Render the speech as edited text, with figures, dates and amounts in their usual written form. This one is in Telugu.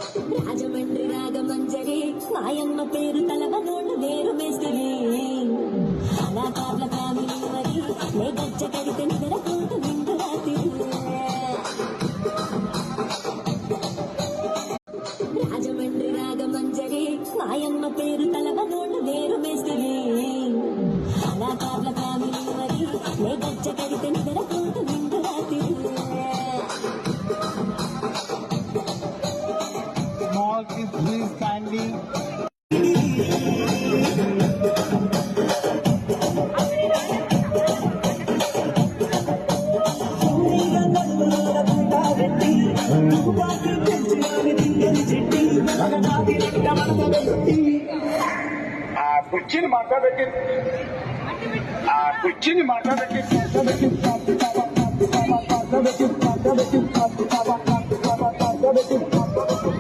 రాజమండ్రి రాగమంజరి మాయమ్మ పేరు తలవనోళ్ళు వేరు మేస్తిరి కళాకారుల కామిని మరి నే గజ్జ కడితే నిద్రపోతు నిండు రాత్రి రాజమండ్రి రాగమంజరి మాయమ్మ పేరు తలవనోళ్ళు వేరు మేస్తిరి కళాకారుల కామిని మరి నే గజ్జ కడితే నిద్రపోతు నిండు రాత్రి Please kindly. కుర్చీని మాట్లాడబెట్టి